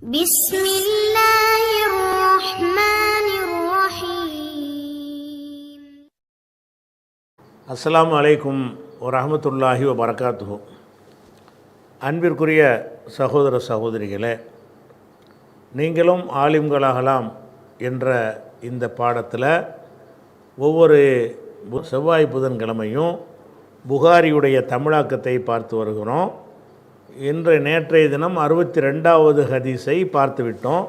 بسم الله الرحمن الرحيم. அஸ்ஸலாமு அலைக்கும் வரஹ்மத்துல்லாஹி வபரகாத்துஹு. அன்பிற்குரிய சகோதர சகோதரிகளே, நீங்களும் ஆலிம்களாகலாம் என்ற இந்த பாடத்தில் ஒவ்வொரு செவ்வாய் புதன்கிழமையும் புகாரியுடைய தமிழாக்கத்தை பார்த்து வருகிறோம். நேற்றைய தினம் 62வது ஹதீஸை பார்த்து விட்டோம்.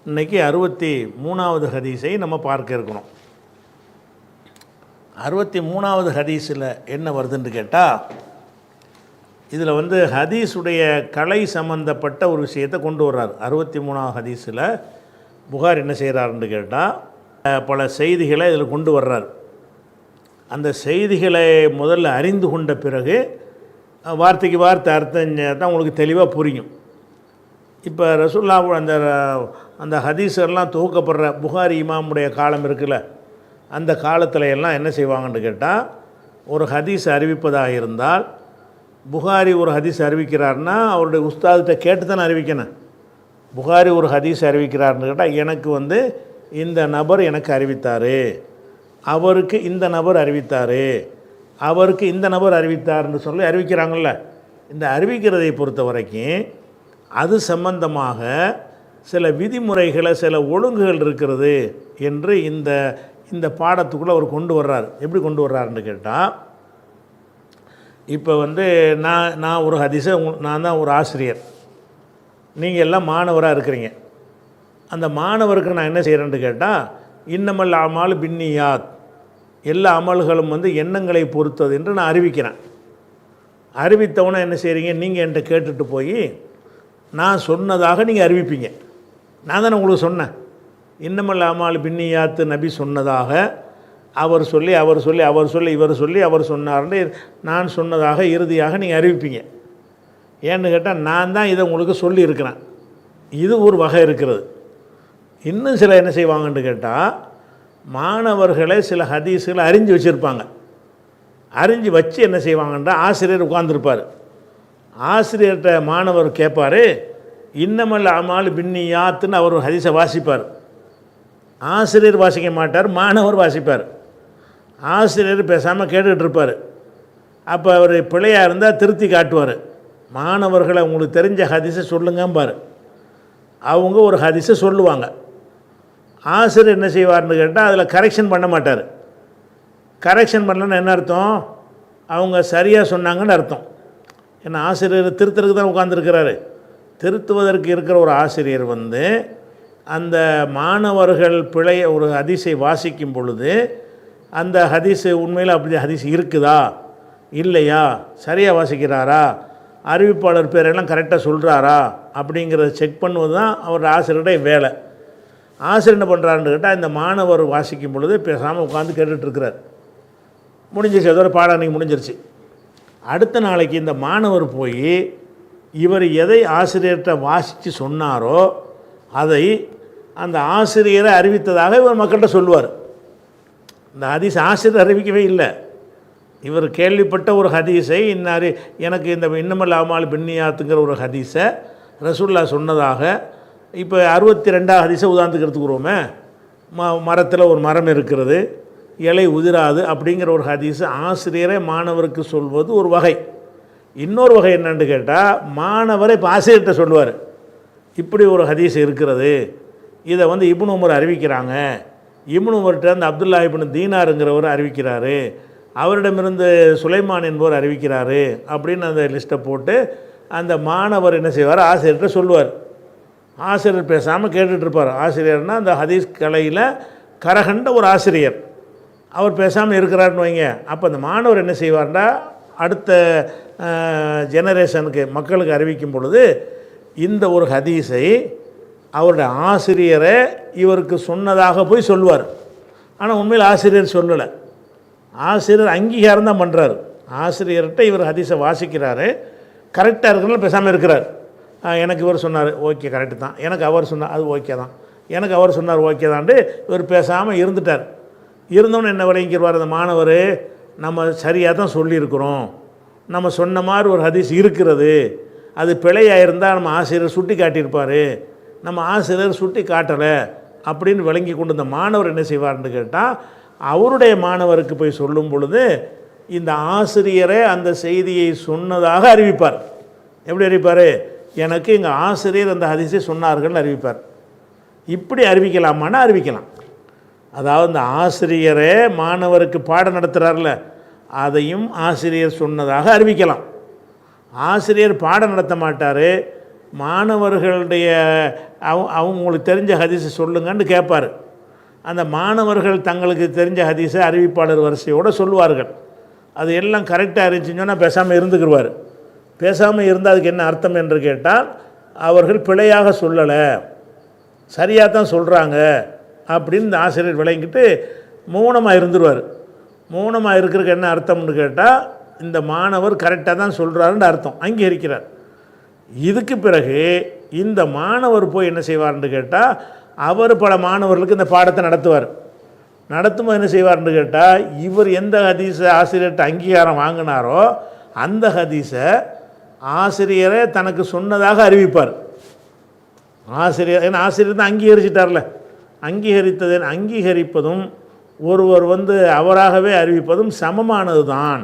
இன்றைக்கி 63வது ஹதீஸை நம்ம பார்க்க இருக்கிறோம். 63வது ஹதீஸில் என்ன வருதுன்னு கேட்டால், இதில் ஹதீஸுடைய கலை சம்பந்தப்பட்ட ஒரு விஷயத்தை கொண்டு வர்றார். 63வது ஹதீஸில் புகார் என்ன செய்கிறாருன்னு கேட்டால், பல செய்திகளை இதில் கொண்டு வர்றார். அந்த செய்திகளை முதல்ல அறிந்து கொண்ட பிறகு வார்த்தைக்கு வார்த்தை அர்த்தம் தான் உங்களுக்கு தெளிவாக புரியும். இப்போ ரசூல்லா அந்த ஹதீஸெல்லாம் தொகுக்கப்படுற புகாரி இமாமுடைய காலம் இருக்குல்ல, அந்த காலத்தில் எல்லாம் என்ன செய்வாங்கன்னு கேட்டால், ஒரு ஹதீஸ் அறிவிப்பதாக இருந்தால், புகாரி ஒரு ஹதீஸ் அறிவிக்கிறார்னா அவருடைய உஸ்தாதிட்ட கேட்டு தானே அறிவிக்கணும். புகாரி ஒரு ஹதீஸ் அறிவிக்கிறார்னு கேட்டால், எனக்கு இந்த நபர் எனக்கு அறிவித்தார், அவருக்கு இந்த நபர் அறிவித்தார், அவருக்கு இந்த நபர் அறிவித்தார்னு சொல்லி அறிவிக்கிறாங்கள்ல. இந்த அறிவிக்கிறதை பொறுத்த வரைக்கும் அது சம்பந்தமாக சில விதிமுறைகளை, சில ஒழுங்குகள் இருக்கிறது என்று இந்த பாடத்துக்குள்ளே அவர் கொண்டு வர்றார். எப்படி கொண்டு வர்றாருன்னு கேட்டால், இப்போ நான் ஒரு ஹதீஸை, நான் தான் ஒரு ஆசிரியர், நீங்கள் எல்லாம் மாணவராக இருக்கிறீங்க. அந்த மாணவருக்கு நான் என்ன செய்கிறேன்னு கேட்டால், இன்னமல் அமால் பின்னியாத், எல்லா அமல்களும் எண்ணங்களை பொறுத்தது என்று நான் அறிவிக்கிறேன். அறிவித்தவனை என்ன செய்கிறீங்க, நீங்கள் என்கிட்ட கேட்டுட்டு போய் நான் சொன்னதாக நீங்கள் அறிவிப்பீங்க. நான் தானே உங்களுக்கு சொன்னேன், இன்னமல் அமால் பின்னியாத்து நபி சொன்னதாக அவர் சொல்லி அவர் சொல்லி அவர் சொல்லி இவர் சொல்லி அவர் சொன்னார்னு நான் சொன்னதாக இறுதியாக நீங்கள் அறிவிப்பீங்க. ஏன்னு கேட்டால், நான் தான் இதை உங்களுக்கு சொல்லியிருக்கிறேன். இது ஒரு வகை இருக்கிறது. இன்னும் சில என்ன செய்வாங்கன்னு கேட்டால், மாணவர்களை சில ஹதீஸுகளை அறிஞ்சு வச்சுருப்பாங்க. அறிஞ்சு வச்சு என்ன செய்வாங்கன்றா, ஆசிரியர் உட்கார்ந்துருப்பார். ஆசிரியர்கிட்ட மாணவர் கேட்பார், இன்னமல் அமால் பின்னியாத்துன்னு அவர் ஒரு ஹதீஸை வாசிப்பார். ஆசிரியர் வாசிக்க மாட்டார், மாணவர் வாசிப்பார். ஆசிரியர் பேசாமல் கேட்டுக்கிட்டு இருப்பார். அப்போ அவர் பிழையாக இருந்தால் திருத்தி காட்டுவார். மாணவர்களை உங்களுக்கு தெரிஞ்ச ஹதீஸை சொல்லுங்கம்பார். அவங்க ஒரு ஹதீஸை சொல்லுவாங்க. ஆசிரியர் என்ன செய்வார்னு கேட்டால், அதில் கரெக்ஷன் பண்ண மாட்டார். கரெக்ஷன் பண்ணலன்னு என்ன அர்த்தம், அவங்க சரியாக சொன்னாங்கன்னு அர்த்தம். ஏன்னா ஆசிரியர் திருத்தருக்கு தான் உட்காந்துருக்கிறாரு. திருத்துவதற்கு இருக்கிற ஒரு ஆசிரியர் அந்த மாணவர்கள் பிழைய ஒரு ஹதீஸை வாசிக்கும் பொழுது, அந்த ஹதீஸு உண்மையில் அப்படி ஹதீஸ் இருக்குதா இல்லையா, சரியாக வாசிக்கிறாரா, அறிவிப்பாளர் பேரெல்லாம் கரெக்டாக சொல்கிறாரா அப்படிங்கிறத செக் பண்ணுவது தான் அவர் ஆசிரியருடைய வேலை. ஆசிரியர் என்ன பண்ணுறாருன்னு கேட்டால், இந்த மாணவர் வாசிக்கும் பொழுது பேசாமல் உட்காந்து கேட்டுட்ருக்கிறார். முடிஞ்சிருச்சு, அதோட பாடம் அன்றைக்கி முடிஞ்சிருச்சு. அடுத்த நாளைக்கு இந்த மாணவர் போய் இவர் எதை ஆசிரியர்கிட்ட வாசித்து சொன்னாரோ அதை அந்த ஆசிரியரை அறிவித்ததாக இவர் மக்கள்கிட்ட சொல்லுவார். இந்த ஹதீஸ் ஆசிரியர் அறிவிக்கவே இல்லை. இவர் கேள்விப்பட்ட ஒரு ஹதீஸை எனக்கு இந்த இன்னமல் அமால் பின்னியாத்துங்கிற ஒரு ஹதீஸை ரசூல்லா சொன்னதாக, இப்போ 62வது ஹதீஸை உதாரணத்துக்கு எடுத்துக்கிறோமே, மரத்தில் ஒரு மரம் இருக்கிறது, இலை உதிராது அப்படிங்கிற ஒரு ஹதீஸு ஆசிரியரை மாணவருக்கு சொல்வது ஒரு வகை. இன்னொரு வகை என்னன்னு கேட்டால், மாணவரை இப்போ ஆசிரியர்கிட்ட சொல்லுவார், இப்படி ஒரு ஹதீஸ் இருக்கிறது, இதை இப்னு உமர் அறிவிக்கிறாங்க, இப்னு உமர்கிட்ட அப்துல்லா இப்னு தீனாருங்கிறவர் அறிவிக்கிறாரு, அவரிடமிருந்து சுலைமான் என்பவர் அறிவிக்கிறாரு அப்படின்னு அந்த லிஸ்ட்டை போட்டு அந்த மாணவர் என்ன செய்வார், ஆசிரியர்கிட்ட சொல்லுவார். ஆசிரியர் பேசாமல் கேட்டுட்ருப்பார். ஆசிரியர்னால் அந்த ஹதீஸ் கலையில் கரகண்ட ஒரு ஆசிரியர், அவர் பேசாமல் இருக்கிறாருன்னு வைங்க. அப்போ அந்த மாணவர் என்ன செய்வார்னா, அடுத்த ஜெனரேஷனுக்கு மக்களுக்கு அறிவிக்கும் பொழுது இந்த ஒரு ஹதீஸை அவருடைய ஆசிரியரை இவருக்கு சொன்னதாக போய் சொல்லுவார். ஆனால் உண்மையில் ஆசிரியர் சொல்லலை, ஆசிரியர் அங்கீகாரம் தான் பண்ணுறார். ஆசிரியர்கிட்ட இவர் ஹதீஸை வாசிக்கிறாரு, கரெக்டாக இருக்கிறனால பேசாமல் இருக்கிறார். எனக்கு இவர் சொன்னார், ஓகே கரெக்டு தான், எனக்கு அவர் சொன்னார், அது ஓகே தான், எனக்கு அவர் சொன்னார், ஓகே தான்ட்டு இவர் பேசாமல் இருந்துட்டார். இருந்தோன்னு என்ன விளங்கிடுவார் அந்த மாணவர், நம்ம சரியாக தான் சொல்லியிருக்கிறோம், நம்ம சொன்ன மாதிரி ஒரு ஹதீஸ் இருக்கிறது, அது பிழையாக இருந்தால் நம்ம ஆசிரியர் சுட்டி காட்டியிருப்பார், நம்ம ஆசிரியர் சுட்டி காட்டலை அப்படின்னு விளங்கி கொண்டு இந்த மாணவர் என்ன செய்வார்னு கேட்டால் அவருடைய மாணவருக்கு போய் சொல்லும் பொழுது இந்த ஆசிரியரே அந்த செய்தியை சொன்னதாக அறிவிப்பார். எப்படி அறிவிப்பார்? எனக்கு எங்கள் ஆசிரியர் அந்த ஹதீஸை சொன்னார்கள்னு அறிவிப்பார். இப்படி அறிவிக்கலாமான்னா அறிவிக்கலாம். அதாவது இந்த ஆசிரியரே மாணவருக்கு பாடம் நடத்துகிறார்ல, அதையும் ஆசிரியர் சொன்னதாக அறிவிக்கலாம். ஆசிரியர் பாடம் நடத்த மாட்டார், மாணவர்களுடைய அவங்களுக்கு தெரிஞ்ச ஹதீஸை சொல்லுங்கன்னு கேட்பார். அந்த மாணவர்கள் தங்களுக்கு தெரிஞ்ச ஹதீஸை அறிவிப்பாளர் வரிசையோடு சொல்லுவார்கள். அது எல்லாம் கரெக்டாக இருந்துச்சுன்னு சொன்னால் பேசாமல் இருந்துக்கிடுவார். பேசாமல் இருந்தால் அதுக்கு என்ன அர்த்தம் என்று கேட்டால் அவர்கள் பிழையாக சொல்லலை, சரியாக தான் சொல்கிறாங்க அப்படின்னு இந்த ஆசிரியர் விளங்கிட்டு மௌனமாக இருந்துருவார். மௌனமாக இருக்கிறதுக்கு என்ன அர்த்தம்னு கேட்டால் இந்த மாணவர் கரெக்டாக தான் சொல்கிறாருன்னு அர்த்தம், அங்கீகரிக்கிறார். இதுக்கு பிறகு இந்த மாணவர் போய் என்ன செய்வார்னு கேட்டால் அவர் பல மாணவர்களுக்கு இந்த பாடத்தை நடத்துவார். நடத்தும்போது என்ன செய்வார்னு கேட்டால் இவர் எந்த ஹதீஸை ஆசிரியர்கிட்ட அங்கீகாரம் வாங்கினாரோ அந்த ஹதீஸை ஆசிரியரை தனக்கு சொன்னதாக அறிவிப்பார். ஆசிரியர், ஏன்னா ஆசிரியர் தான் அங்கீகரிச்சிட்டார்ல, அங்கீகரிப்பதும் ஒருவர் அவராகவே அறிவிப்பதும் சமமானது தான்.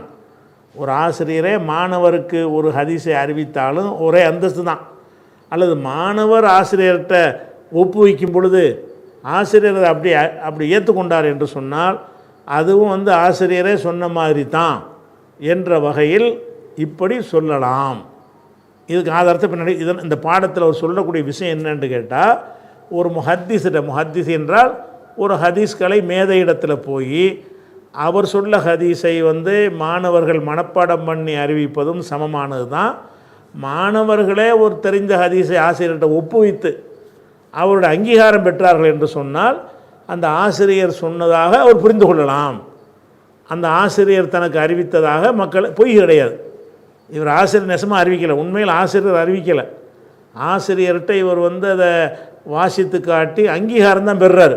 ஒரு ஆசிரியரே மாணவருக்கு ஒரு ஹதீஸை அறிவித்தாலும் ஒரே அந்தஸ்து தான். அல்லது மாணவர் ஆசிரியர்கிட்ட ஒப்புவிக்கும் பொழுது ஆசிரியர் அப்படி ஏற்றுக்கொண்டார் என்று சொன்னால் அதுவும் ஆசிரியரே சொன்ன மாதிரி தான் என்ற வகையில் இப்படி சொல்லலாம். இதுக்கு ஆதாரத்தை பின்னாடி இந்த பாடத்தில் அவர் சொல்லக்கூடிய விஷயம் என்னன்னு கேட்டால், ஒரு முஹத்திஸ் என்றால் ஒரு ஹதீஸ் கலை மேதையிடத்தில் போய் அவர் சொல்ல ஹதீஸை மாணவர்கள் மனப்பாடம் பண்ணி அறிவிப்பதும் சமமானது தான். மாணவர்களே ஒரு தெரிஞ்ச ஹதீஸை ஆசிரியர்கிட்ட ஒப்புவித்து அவருடைய அங்கீகாரம் பெற்றார்கள் என்று சொன்னால் அந்த ஆசிரியர் சொன்னதாக அவர் புரிந்து கொள்ளலாம். அந்த ஆசிரியர் தனக்கு அறிவித்ததாக மக்கள் பொய் கிடையாது. இவர் ஆசிரியர் நெசமாக அறிவிக்கலை, உண்மையில் ஆசிரியர் அறிவிக்கலை. ஆசிரியர்கிட்ட இவர் அதை வாசித்து காட்டி அங்கீகாரம் தான் பெறுறாரு.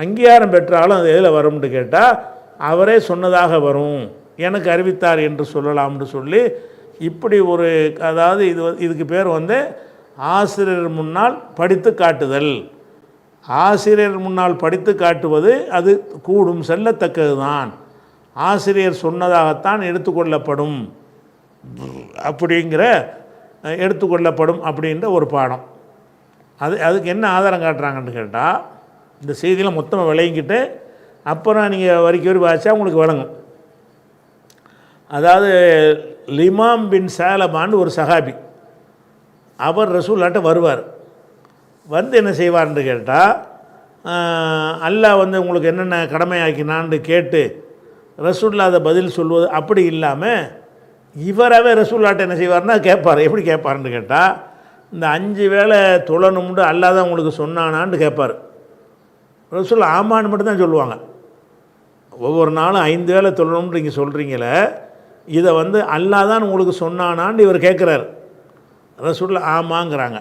அங்கீகாரம் பெற்றாலும் அது எதில் வரும்னு கேட்டால் அவரே சொன்னதாக வரும், எனக்கு அறிவித்தார் என்று சொல்லலாம்னு சொல்லி இப்படி ஒரு, அதாவது இதுக்கு பேர் ஆசிரியர் முன்னால் படித்து காட்டுதல். ஆசிரியர் முன்னால் படித்து காட்டுவது அது கூடும், செல்லத்தக்கது தான். ஆசிரியர் சொன்னதாகத்தான் எடுத்துக்கொள்ளப்படும் அப்படின்ற ஒரு பாடம். அதுக்கு என்ன ஆதாரம் காட்டுறாங்கன்னு கேட்டால், இந்த செய்தியில் மொத்தமாக விளங்கிக்கிட்டு அப்புறம் நீங்கள் வரி வாசிச்சா உங்களுக்கு வழங்கும். அதாவது லிமாம் பின் சாலபான்னு ஒரு சஹாபி, அவர் ரசூல்லாட்ட வருவார். என்ன செய்வார்னு கேட்டால், அல்லாஹ் உங்களுக்கு என்னென்ன கடமையாக்கினான்னு கேட்டு ரசூல்லா அதை பதில் சொல்வது அப்படி இல்லாமல் இவராகவே ரசூல்லாட்ட என்ன செய்வார்னா கேட்பார். எப்படி கேட்பார்னு கேட்டால், இந்த 5 வேளை தொழணும்னு அல்லாஹ் தான் உங்களுக்கு சொன்னானான்னு கேட்பார். ரசூல் ஆமான்னு மட்டும்தான் சொல்லுவாங்க. ஒவ்வொரு நாளும் 5 வேளை தொழணும்னு நீங்கள் சொல்கிறீங்களே, இதை அல்லாஹ் தான் உங்களுக்கு சொன்னானான்னு இவர் கேட்குறாரு. ரசூல் ஆமாங்கிறாங்க.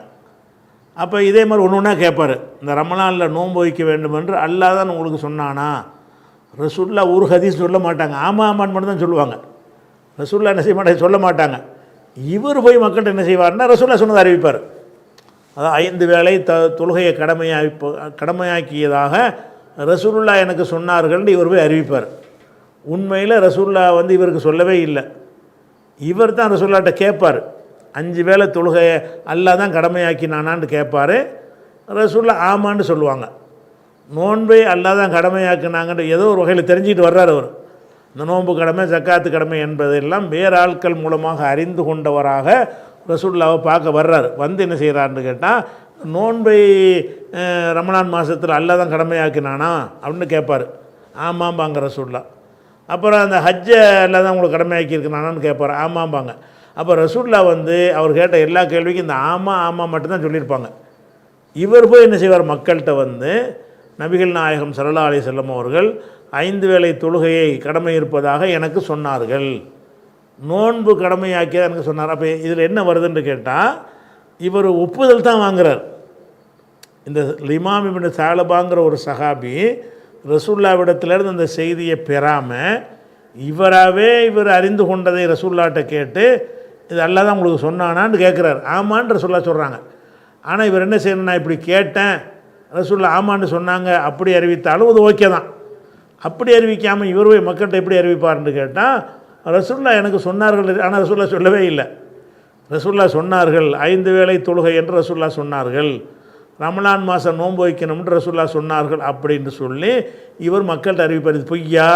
அப்போ இதே மாதிரி ஒன்று ஒன்றா கேட்பார். இந்த ரமலானில் நோன்பு வைக்க வேண்டும் என்று அல்லாஹ் தான் உங்களுக்கு சொன்னானா? ரசூல்லா ஒரு ஹதீஸ் சொல்ல மாட்டாங்க, ஆமான்னு மட்டும் தான் சொல்லுவாங்க. ரசூல்லா என்ன செய்ய மாட்டாங்க, சொல்ல மாட்டாங்க. இவர் போய் மக்கள்கிட்ட என்ன செய்வார்னா ரசூல்லா சொன்னதை அறிவிப்பார். அதான் 5 வேளை தொழுகையை கடமையாக்கியதாக ரசூலுல்லா எனக்கு சொன்னார்கள்னு இவர் போய் அறிவிப்பார். உண்மையில் ரசூல்லா இவருக்கு சொல்லவே இல்லை. இவர் தான் ரசூல்லாட்ட கேட்பார். 5 வேளை தொழுகையை அல்லாஹ் தான் கடமையாக்கினானான்னு கேட்பார். ரசூல்லா ஆமான்னு சொல்லுவாங்க. நோன்பை அல்லாஹ் தான் கடமையாக்கினாங்கன்னு ஏதோ ஒரு வகையில் தெரிஞ்சுக்கிட்டு வர்றார் அவர். இந்த நோன்பு கடமை, ஜக்காத்து கடமை என்பதெல்லாம் வேறு ஆட்கள் மூலமாக அறிந்து கொண்டவராக ரசூலுல்லாவை பார்க்க வர்றார். என்ன செய்கிறாருன்னு கேட்டால், நோன்பை ரமலான் மாதத்தில் அல்லாஹ் தான் கடமையாக்கினானா அப்படின்னு கேட்பார். ஆமாம்பாங்க ரசூல்லா. அப்புறம் அந்த ஹஜ்ஜை அல்லாஹ் தான் உங்களுக்கு கடமையாக்கியிருக்கிறானான்னு கேட்பார். ஆமாம்பாங்க. அப்போ ரசூல்லா அவர் கேட்ட எல்லா கேள்விக்கும் இந்த ஆமாம் மட்டும்தான் சொல்லியிருப்பாங்க. இவர் போய் என்ன செய்வார், மக்கள்கிட்ட நபிகள் நாயகம் ஸல்லல்லாஹு அலைஹி வஸல்லம் அவர்கள் 5 வேளை தொழுகையை கடமை இருப்பதாக எனக்கு சொன்னார்கள், நோன்பு கடமையாக்கியதாக எனக்கு சொன்னார். அப்போ இதில் என்ன வருதுன்னு கேட்டால், இவர் ஒப்புதல் தான் வாங்குறார். இந்த லிமாம் இப்னு சாலபாங்கிற ஒரு சஹாபி ரசூல்லாவிடத்திலேருந்து அந்த செய்தியை பெறாமல் இவராகவே இவர் அறிந்து கொண்டதை ரசூல்லாட்ட கேட்டு இது அல்லாஹ் தான் உங்களுக்கு சொன்னானான்னு கேட்குறாரு. ஆமான்னு ரசூல்லா சொல்கிறாங்க. ஆனால் இவர் என்ன செய்யணும், நான் இப்படி கேட்டேன் ரசூலுல்லாஹ் ஆமான்னு சொன்னாங்க அப்படி அறிவித்தாலும் அது ஓகே தான். அப்படி அறிவிக்காமல் இவர் போய் மக்கள்கிட்ட எப்படி அறிவிப்பார்னு கேட்டால், ரசூலுல்லாஹ் எனக்கு சொன்னார்கள், ஆனால் ரசூலுல்லாஹ் சொல்லவே இல்லை. ரசூலுல்லாஹ் சொன்னார்கள் 5 வேளை தொழுகை என்று ரசூலுல்லாஹ் சொன்னார்கள், ரமலான் மாதம் நோன்பு வைக்கணும்னு ரசூலுல்லாஹ் சொன்னார்கள் அப்படின்னு சொல்லி இவர் மக்கள்கிட்ட அறிவிப்பார். இது பொய்யா?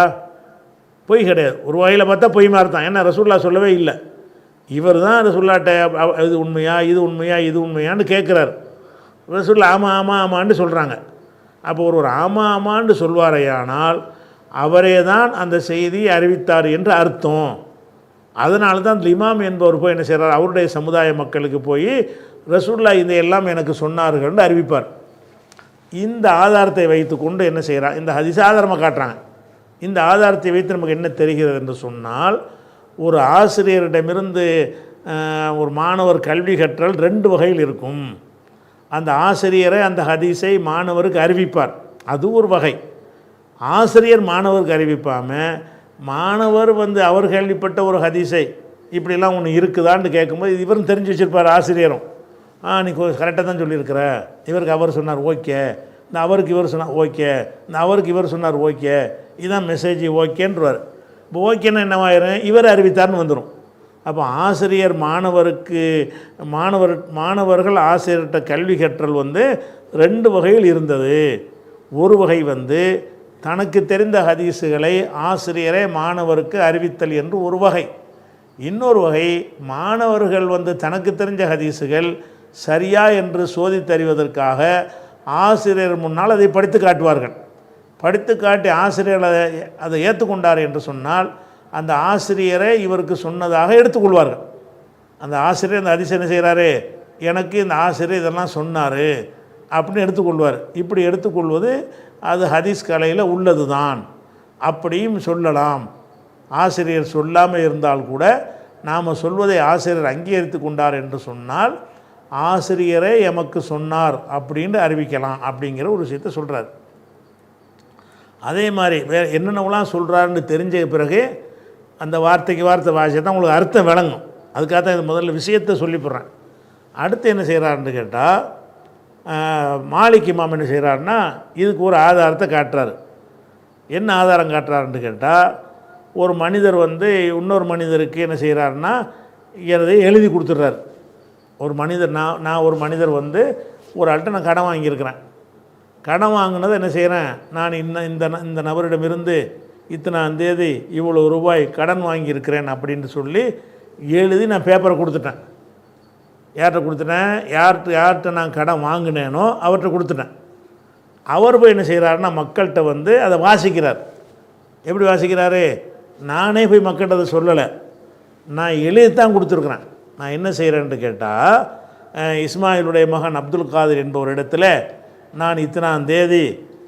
பொய் கிடையாது. ஒரு வகையில் பார்த்தா பொய் மாதிரி தான். ஏன்னா ரசூலுல்லாஹ் சொல்லவே இல்லை. இவர் தான் ரசூலுல்லாஹ்ட்ட இது உண்மையா இது உண்மையா இது உண்மையான்னு கேட்குறாரு. ரசூலுல்லாஹ் ஆமாம் ஆமாம் ஆமான்னு சொல்கிறாங்க. அப்போ ஒரு ஆமாம் ஆமான்னு சொல்வாரையானால் அவரே தான் அந்த செய்தியை அறிவித்தார் என்று அர்த்தம். அதனால தான் அந்த இமாம் என்பவர் போய் என்ன செய்கிறார், அவருடைய சமுதாய மக்களுக்கு போய் ரசூலுல்லாஹ் இந்த எல்லாம் எனக்கு சொன்னார்கள்னு அறிவிப்பார். இந்த ஆதாரத்தை வைத்து கொண்டு என்ன செய்கிறார், இந்த ஹதீஸ் ஆதாரமாக காட்டுறாங்க. இந்த ஆதாரத்தை வைத்து நமக்கு என்ன தெரிகிறது என்று சொன்னால், ஒரு ஆசிரியரிடமிருந்து ஒரு மாணவர் கல்வி கற்றல் 2 வகையில் இருக்கும். அந்த ஆசிரியரை அந்த ஹதீஸை மாணவருக்கு அறிவிப்பார், அது ஒரு வகை. ஆசிரியர் மாணவருக்கு அறிவிப்பாமல் மாணவர் அவர் கேள்விப்பட்ட ஒரு ஹதீஸை இப்படிலாம் ஒன்று இருக்குதான்னு கேட்கும்போது இவரும் தெரிஞ்சு வச்சுருப்பார் ஆசிரியரும். நீ கரெக்டாக தான் சொல்லியிருக்கிற, இவருக்கு அவர் சொன்னார் ஓகே, இந்த அவருக்கு இவர் சொன்னார் ஓகே, இந்த அவருக்கு இவர் சொன்னார் ஓகே, இதுதான் மெசேஜ் ஓகேன்றவார். இப்போ ஓகேன்னா என்னவாயிரும், இவர் அறிவித்தார்னு வந்துடும். அப்போ ஆசிரியர் மாணவருக்கு மாணவர்கள் ஆசிரியர்கிட்ட கல்வி கற்றல் 2 வகையில் இருந்தது. ஒரு வகை தனக்கு தெரிந்த ஹதீஸுகளை ஆசிரியரே மாணவருக்கு அறிவித்தல் என்று ஒரு வகை. இன்னொரு வகை மாணவர்கள் தனக்கு தெரிஞ்ச ஹதீஸுகள் சரியா என்று சோதித்தறிவதற்காக ஆசிரியர் முன்னால் அதை படித்து காட்டுவார்கள். படித்து காட்டி ஆசிரியர் அதை ஏற்றுக்கொண்டார் என்று சொன்னால் அந்த ஆசிரியரை இவருக்கு சொன்னதாக எடுத்துக்கொள்வார்கள். அந்த ஆசிரியர் அந்த ஹதீஸ் என்ன செய்கிறாரு, எனக்கு இந்த ஆசிரியர் இதெல்லாம் சொன்னார் அப்படின்னு எடுத்துக்கொள்வார். இப்படி எடுத்துக்கொள்வது அது ஹதீஸ் கலையில் உள்ளது தான், அப்படியும் சொல்லலாம். ஆசிரியர் சொல்லாமல் இருந்தால் கூட நாம் சொல்வதை ஆசிரியர் அங்கீகரித்து கொண்டார் என்று சொன்னால் ஆசிரியரே எமக்கு சொன்னார் அப்படின்னு அறிவிக்கலாம் அப்படிங்கிற ஒரு விஷயத்தை சொல்கிறார். அதே மாதிரி வேறு என்னென்னலாம் சொல்கிறாருன்னு தெரிஞ்ச பிறகு அந்த வார்த்தைக்கு வார்த்தை வாசியை தான் உங்களுக்கு அர்த்தம் விளங்கும். அதுக்காக தான் இது முதல்ல விஷயத்தை சொல்லிவிட்றேன். அடுத்து என்ன செய்கிறாருன்னு கேட்டால், மாலிக் இமாம் என்ன செய்கிறாருன்னா இதுக்கு ஒரு ஆதாரத்தை காட்டுறாரு. என்ன ஆதாரம் காட்டுறாருன்னு கேட்டால், ஒரு மனிதர் இன்னொரு மனிதருக்கு என்ன செய்கிறாருன்னா இதை எழுதி கொடுத்துட்றாரு. ஒரு மனிதர் நான் ஒரு மனிதர் ஒரு ஆள்கிட்ட நான் கடன் வாங்கியிருக்கிறேன். கடன் வாங்கினதை என்ன செய்கிறேன், நான் இந்த நபரிடமிருந்து இத்தனாம் தேதி இவ்வளோ ரூபாய் கடன் வாங்கியிருக்கிறேன் அப்படின்னு சொல்லி எழுதி நான் பேப்பரை கொடுத்துட்டேன். யார்கிட்ட கொடுத்துட்டேன், யார்கிட்ட நான் கடன் வாங்கினேனோ அவர்கிட்ட கொடுத்துட்டேன். அவர் போய் என்ன செய்கிறாருன்னா மக்கள்கிட்ட அதை வாசிக்கிறார். எப்படி வாசிக்கிறாரு, நானே போய் மக்கள்கிட்ட அதை சொல்லலை, நான் எழுதி தான் கொடுத்துருக்குறேன். நான் என்ன செய்கிறேன்ட்டு கேட்டால், இஸ்மாயிலுடைய மகன் அப்துல் காதிர் என்பவர் இடத்துல நான் இத்தனாம் தேதி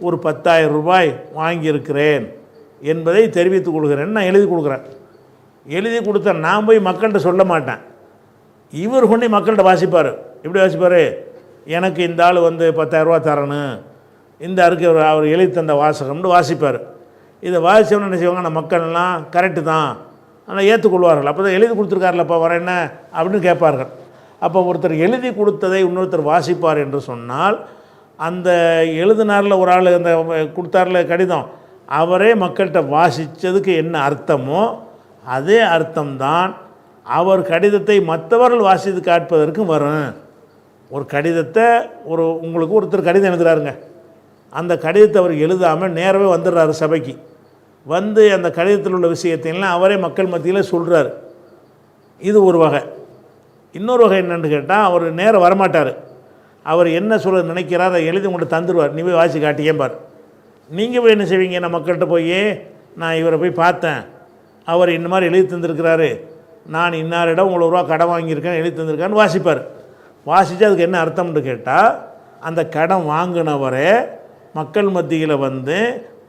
ஒரு 10,000 ரூபாய் வாங்கியிருக்கிறேன் என்பதை தெரிவித்துக் கொள்கிறேன்னு நான் எழுதி கொடுக்குறேன். எழுதி கொடுத்தேன், நான் போய் மக்கள்கிட்ட சொல்ல மாட்டேன். இவர் கொண்டு மக்கள்கிட்ட வாசிப்பார். எப்படி வாசிப்பார், எனக்கு இந்த ஆள் 10,000 ரூபா தரணும், இந்த அருக்கு அவர் எழுதி தந்த வாசகம்னு வாசிப்பார். இதை வாசித்தவொன்னு என்ன செய்வாங்க, அந்த மக்கள்லாம் கரெக்டு தான் ஆனால் ஏற்றுக்கொள்வார்கள். அப்போ தான் எழுதி கொடுத்துருக்காருலப்பா வர என்ன அப்படின்னு கேட்பார்கள். அப்போ ஒருத்தர் எழுதி கொடுத்ததை இன்னொருத்தர் வாசிப்பார் என்று சொன்னால், அந்த எழுதினாரில் ஒரு ஆள் அந்த கொடுத்தாரில் கடிதம் அவரே மக்கள்கிட்ட வாசித்ததுக்கு என்ன அர்த்தமோ அதே அர்த்தம்தான் அவர் கடிதத்தை மற்றவர்கள் வாசித்து காட்பதற்கும் வரும். ஒரு கடிதத்தை உங்களுக்கு ஒருத்தர் கடிதம் எழுதுகிறாருங்க, அந்த கடிதத்தை அவர் எழுதாமல் நேரவே வந்துடுறாரு சபைக்கு. அந்த கடிதத்தில் உள்ள விஷயத்தையெல்லாம் அவரே மக்கள் மத்தியில் சொல்கிறார். இது ஒரு வகை. இன்னொரு வகை என்னென்னு கேட்டால், அவர் நேரம் வரமாட்டார். அவர் என்ன சொல்ல நினைக்கிறார் அதை எழுதி உங்கள்கிட்ட தந்துடுவார், நீ போய் வாசி காட்டியேம்பார். நீங்கள் போய் என்ன செய்வீங்க, நான் மக்கள்கிட்ட போய் நான் இவரை போய் பார்த்தேன், அவர் இந்த மாதிரி எழுதி தந்திருக்கிறாரு, நான் இன்னாரிடம் இவ்வளோ ரூபா கடன் வாங்கியிருக்கேன் எழுதி தந்திருக்கான்னு வாசிப்பார். வாசித்து அதுக்கு என்ன அர்த்தம்னு கேட்டால், அந்த கடன் வாங்கினவரே மக்கள் மத்தியில்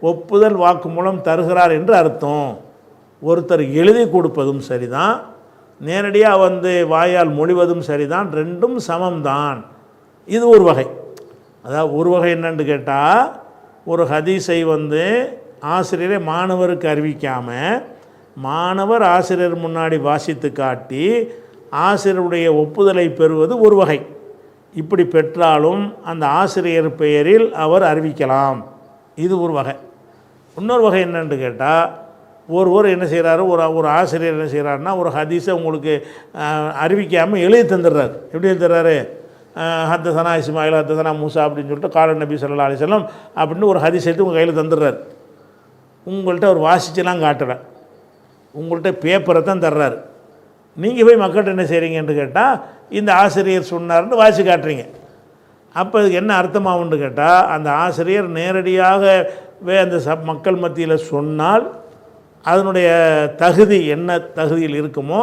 ஒப்புதல் வாக்கு மூலம் தருகிறார் என்று அர்த்தம். ஒருத்தர் எழுதி கொடுப்பதும் சரிதான், நேரடியாக வாயால் மொழிவதும் சரிதான், ரெண்டும் சமம்தான். இது ஒரு வகை. அதாவது ஒரு வகை என்னன்னு கேட்டால், ஒரு ஹதீஸை ஆசிரியரை மாணவருக்கு அறிவிக்காமல் மாணவர் ஆசிரியர் முன்னாடி வாசித்து காட்டி ஆசிரியருடைய ஒப்புதலை பெறுவது ஒரு வகை. இப்படி பெற்றாலும் அந்த ஆசிரியர் பெயரில் அவர் அறிவிக்கலாம். இது ஒரு வகை. இன்னொரு வகை என்னன்னு கேட்டால், ஒருவர் என்ன செய்கிறாரு, ஒரு ஆசிரியர் என்ன செய்கிறாருன்னா, ஒரு ஹதீஸை உங்களுக்கு அறிவிக்காமல் எழுதி தந்துடுறாரு. எப்படி எழுதி தர்றாரு? ஹத்தசனா இஸ்மாயில் ஹத்தசனா மூசா அப்படின்னு சொல்லிட்டு கால நபி ஸல்லல்லாஹு அலைஹி வஸல்லம் அப்படின்னு ஒரு ஹதீஸ் எடுத்து உங்கள் கையில் தந்துடுறாரு. உங்கள்கிட்ட அவர் வாசிச்செல்லாம் காட்டுற, உங்கள்கிட்ட பேப்பரை தான் தர்றாரு. நீங்கள் போய் மக்கள்கிட்ட என்ன செய்கிறீங்கன்னு கேட்டால், இந்த ஆசிரியர் சொன்னார்னு வாசி காட்டுறீங்க. அப்போ அதுக்கு என்ன அர்த்தமாகும்னு கேட்டால், அந்த ஆசிரியர் நேரடியாக அந்த மக்கள் மத்தியில் சொன்னால் அதனுடைய தகுதி என்ன தகுதியில் இருக்குமோ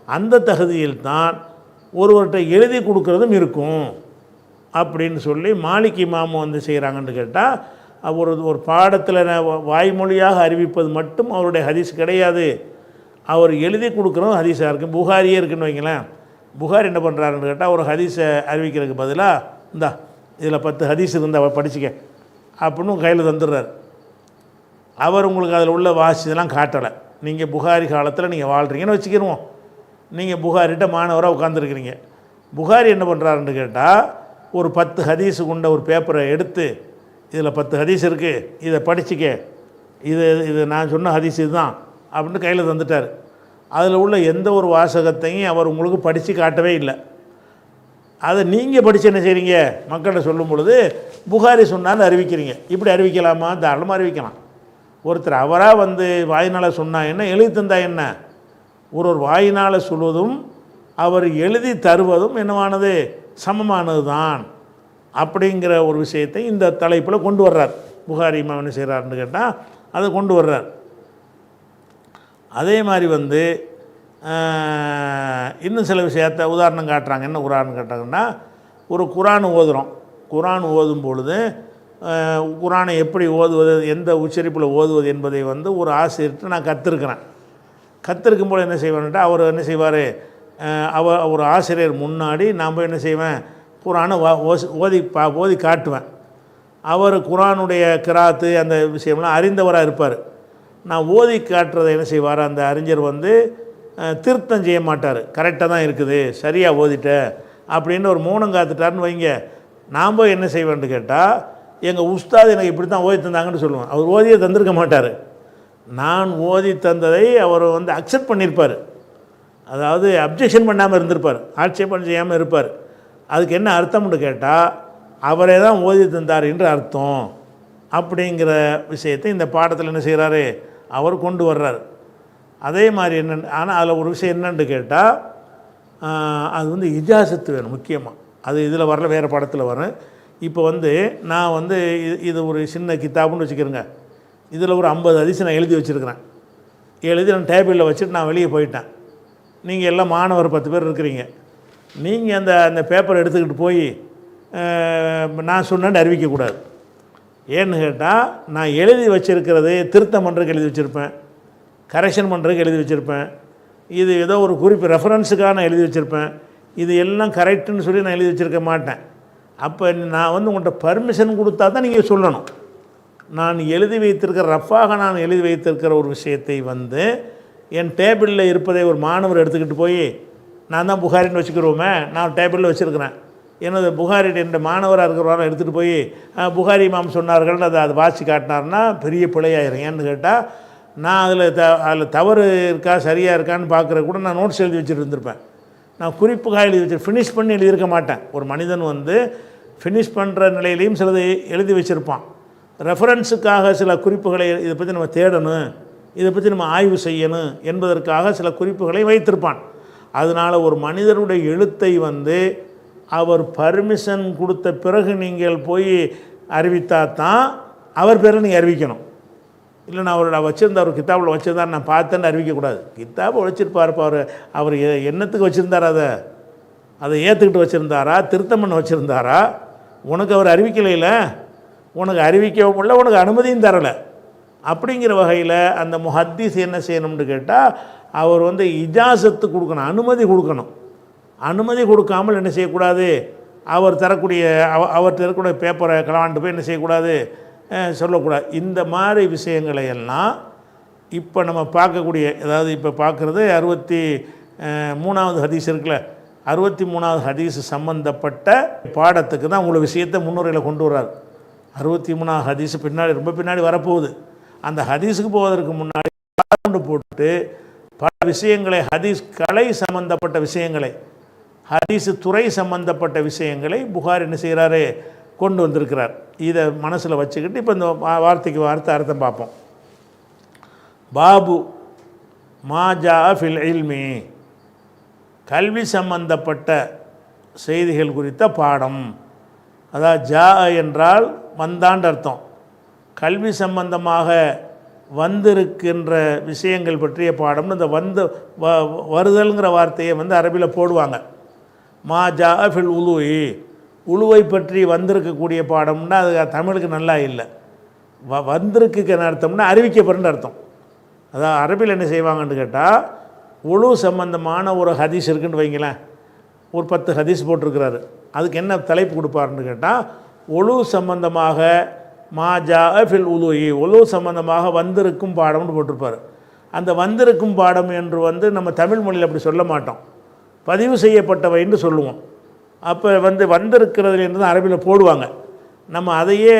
அந்த தகுதியில் தான் ஒருவர்கிட்ட எழுதி கொடுக்குறதும் இருக்கும் அப்படின்னு சொல்லி மாலிக் இமாம் வந்து செய்கிறாங்கன்னு கேட்டால், ஒரு பாடத்தில் வாய்மொழியாக அறிவிப்பது மட்டும் அவருடைய ஹதீஸ் கிடையாது. அவர் எழுதி கொடுக்குறதும் ஹதீஸாக இருக்குது. புகாரியே இருக்குன்னு வைங்களேன். புகாரி என்ன பண்ணுறாருன்னு கேட்டால், ஒரு ஹதீஸை அறிவிக்கிறதுக்கு பதிலாக இந்தா இதில் 10 ஹதீஸ் இருந்தால் படிச்சுக்க அப்படின்னு கையில் தந்துடுறார். அவர் உங்களுக்கு அதில் உள்ள வாசிதெல்லாம் காட்டலை. நீங்கள் புகாரி காலத்தில் நீங்கள் வாழ்கிறீங்கன்னு வச்சுக்கிடுவோம். நீங்கள் புகாரிட்ட மாணவராக உட்காந்துருக்கிறீங்க. புகாரி என்ன பண்ணுறாருன்னு கேட்டால், ஒரு 10 ஹதீஸு கொண்ட ஒரு பேப்பரை எடுத்து, இதில் 10 ஹதீஸ் இருக்குது, இதை படிச்சுக்க, இது நான் சொன்ன ஹதீஸ் இதுதான் அப்படின்னு கையில் தந்துட்டார். அதில் உள்ள எந்த ஒரு வாசகத்தையும் அவர் உங்களுக்கு படித்து காட்டவே இல்லை. அதை நீங்கள் படித்து என்ன செய்கிறீங்க, மக்கள்கிட்ட சொல்லும் பொழுது புகாரி சொன்னான்னு அறிவிக்கிறீங்க. இப்படி அறிவிக்கலாமா? தாராளமாக அறிவிக்கலாம். ஒருத்தர் அவராக வந்து வாயினால் சொன்னால் என்ன, எழுதி தந்தா என்ன? ஒரு வாயினால் சொல்வதும் அவர் எழுதி தருவதும் என்னவானது, சமமானது தான் அப்படிங்கிற ஒரு விஷயத்தை இந்த தலைப்பில் கொண்டு வர்றார். புகாரி இமாம் என்ன செய்கிறாருன்னு கேட்டால் அதை கொண்டு வர்றார். அதே மாதிரி வந்து இன்னும் சில விஷயத்தை உதாரணம் காட்டுறாங்க. என்ன உதாரணம் காட்டுறாங்கன்னா, ஒரு குரான் ஓதுகிறோம். குரான் ஓதும் பொழுது குரானை எப்படி ஓதுவது, எந்த உச்சரிப்பில் ஓதுவது என்பதை வந்து ஒரு ஆசிரியர்கிட்ட நான் கற்றுருக்கும் போது என்ன செய்வேன்ட்டு, அவர் என்ன செய்வார், ஒரு ஆசிரியர் முன்னாடி நான் போய் என்ன செய்வேன், குரானை ஓதி காட்டுவேன். அவர் குரானுடைய கிராத்து அந்த விஷயம்லாம் அறிந்தவராக இருப்பார். நான் ஓதி காட்டுறதை என்ன செய்வார், அந்த அறிஞர் வந்து திருத்தம் செய்ய மாட்டார். கரெக்டாக தான் இருக்குது, சரியாக ஓதிட்ட அப்படின்னு ஒரு மௌனம் காத்துட்டார்னு வைங்க. நான் போய் என்ன செய்வேன்னு கேட்டால், எங்கள் உஸ்தாத் எனக்கு இப்படி தான் ஓதி தந்தாங்கன்னு சொல்லுவேன். அவர் ஓதியை தந்திருக்க மாட்டார். நான் ஓதி தந்ததை அவர் வந்து அக்செப்ட் பண்ணியிருப்பார். அதாவது அப்ஜெக்ஷன் பண்ணாமல் இருந்திருப்பார், ஆட்சேபம் செய்யாமல் இருப்பார். அதுக்கு என்ன அர்த்தம்னு கேட்டால், அவரே தான் ஓதி தந்தார் என்று அர்த்தம் அப்படிங்கிற விஷயத்தை இந்த பாடத்தில் என்ன செய்கிறாரு, அவர் கொண்டு வர்றார். அதே மாதிரி என்ன, ஆனால் அதில் ஒரு விஷயம் என்னன்னு கேட்டால், அது வந்து இஜாசத்து வேணும் முக்கியமாக. அது இதில் வரல, வேறு படத்தில் வரும். இப்போ வந்து நான் வந்து இது ஒரு சின்ன கித்தாப்புன்னு வச்சுக்கிறேங்க. இதில் ஒரு 50 ஹதீஸ் நான் எழுதி வச்சுருக்கிறேன். எழுதி நான் டேபிளில் வச்சுட்டு நான் வெளியே போயிட்டேன். நீங்கள் எல்லாம் மாணவர் 10 பேர் இருக்கிறீங்க. நீங்கள் அந்த பேப்பரை எடுத்துக்கிட்டு போய் நான் சொன்னேன்னு அறிவிக்கக்கூடாது. ஏன்னு கேட்டால், நான் எழுதி வச்சுருக்கிறது திருத்தம் பண்ணுறதுக்கு எழுதி வச்சுருப்பேன், கரெக்ஷன் பண்ணுறதுக்கு எழுதி வச்சுருப்பேன், இது ஏதோ ஒரு குறிப்பு ரெஃபரன்ஸுக்காக நான் எழுதி வச்சுருப்பேன். இது எல்லாம் கரெக்டுன்னு சொல்லி நான் எழுதி வச்சுருக்க மாட்டேன். அப்போ நான் வந்து உங்கள்கிட்ட பர்மிஷன் கொடுத்தா தான் நீங்கள் சொல்லணும். நான் எழுதி வைத்திருக்கிற ரஃபாக நான் எழுதி வைத்திருக்கிற ஒரு விஷயத்தை வந்து என் டேபிளில் இருப்பதை ஒரு மாணவர் எடுத்துக்கிட்டு போய், நான் தான் புகாரின்னு வச்சுக்கிறோமே, நான் டேபிளில் வச்சுருக்கிறேன், எனது புகாரி என்ற மாணவராக இருக்கிறவரை எடுத்துகிட்டு போய் புகாரி இமாம் சொன்னார்கள் அதை வாசி காட்டினார்னா பெரிய பிழையாயிரும். ஏன்னு கேட்டால், நான் அதில் தவறு இருக்கா சரியாக இருக்கான்னு பார்க்குற கூட நான் நோட்ஸ் எழுதி வச்சுட்டு இருந்திருப்பேன். நான் குறிப்புக்காக எழுதி வச்சு ஃபினிஷ் பண்ணி எழுதியிருக்க மாட்டேன். ஒரு மனிதன் வந்து ஃபினிஷ் பண்ணுற நிலையிலையும் சிலது எழுதி வச்சுருப்பான். ரெஃபரன்ஸுக்காக சில குறிப்புகளை, இதை பற்றி நம்ம தேடணும், இதை பற்றி நம்ம ஆய்வு செய்யணும் என்பதற்காக சில குறிப்புகளை வைத்திருப்பான். அதனால் ஒரு மனிதனுடைய எழுத்தை வந்து அவர் பர்மிஷன் கொடுத்த பிறகு நீங்கள் போய் அறிவித்தா தான் அவர் பேரை நீங்கள் அறிவிக்கணும். இல்லை நான் அவரோட வச்சுருந்தார், ஒரு கித்தாபில் வச்சுருந்தார், நான் பார்த்தேன்னு அறிவிக்கக்கூடாது. கித்தாபை வச்சுருப்பார். அவர் என்னத்துக்கு வச்சுருந்தார், அதை ஏற்றுக்கிட்டு வச்சுருந்தாரா, திருத்தம் பண்ண வச்சுருந்தாரா? உனக்கு அவர் அறிவிக்கலையில, உனக்கு அறிவிக்கவும் இல்லை, உனக்கு அனுமதியும் தரலை. அப்படிங்கிற வகையில் அந்த முஹத்தீஸ் என்ன செய்யணும்னு கேட்டால், அவர் வந்து இஜாசத்து கொடுக்கணும், அனுமதி கொடுக்கணும். அனுமதி கொடுக்காமல் என்ன செய்யக்கூடாது, அவர் தரக்கூடிய அவர்கிட்ட இருக்கக்கூடிய பேப்பரை கலாண்டு போய் என்ன செய்யக்கூடாது, சொல்லக்கூடாது. இந்த மாதிரி விஷயங்களை எல்லாம் இப்போ நம்ம பார்க்கக்கூடிய, அதாவது இப்போ பார்க்குறது 63வது ஹதீஸ் இருக்குல்ல, 63வது ஹதீஸ் சம்பந்தப்பட்ட பாடத்துக்கு தான் உங்களை விஷயத்தை முன்னுரையில் கொண்டு வர்றார். 63வது ஹதீஸ் பின்னாடி ரொம்ப பின்னாடி வரப்போகுது. அந்த ஹதீஸுக்கு போவதற்கு முன்னாடி போட்டு பல விஷயங்களை, ஹதீஸ் கலை சம்பந்தப்பட்ட விஷயங்களை, ஹதீஸு துறை சம்பந்தப்பட்ட விஷயங்களை புகார் என்ன செய்கிறாரு, கொண்டு வந்திருக்கிறார். இதை மனசில் வச்சுக்கிட்டு இப்போ இந்த வார்த்தைக்கு வார்த்தை அர்த்தம் பார்ப்போம். பாபு மாஜா ஃபில் இல்மி, கல்வி சம்பந்தப்பட்ட செய்திகள் குறித்த பாடம். அதாவது ஜா என்றால் வந்தாண்டு அர்த்தம். கல்வி சம்பந்தமாக வந்திருக்கின்ற விஷயங்கள் பற்றிய பாடம்னு இந்த வருதல்ங்கிற வார்த்தையை அரபியில் போடுவாங்க. மா ஜா ஃபில் உலுவி, உழுவை பற்றி வந்திருக்கக்கூடிய பாடம்னா அது தமிழுக்கு நல்லா இல்லை. வந்திருக்குன்னு அர்த்தம்னா அறிவிக்கப்படுற அர்த்தம். அதாவது அரபியில் என்ன செய்வாங்கன்னு கேட்டால், உழு சம்பந்தமான ஒரு ஹதீஸ் இருக்குன்னு வைங்களேன், ஒரு 10 ஹதீஸ் போட்டிருக்கிறாரு. அதுக்கு என்ன தலைப்பு கொடுப்பாருன்னு கேட்டால், உழு சம்பந்தமாக மாஜா ஃபில் உலுயி, உழு சம்பந்தமாக வந்திருக்கும் பாடம்னு போட்டிருப்பார். அந்த வந்திருக்கும் பாடம் என்று நம்ம தமிழ் மொழியில் அப்படி சொல்ல மாட்டோம், பதிவு செய்யப்பட்டவைன்னு சொல்லுவோம். அப்போ வந்திருக்கிறதுலேருந்து தான் அரபியில் போடுவாங்க. நம்ம அதையே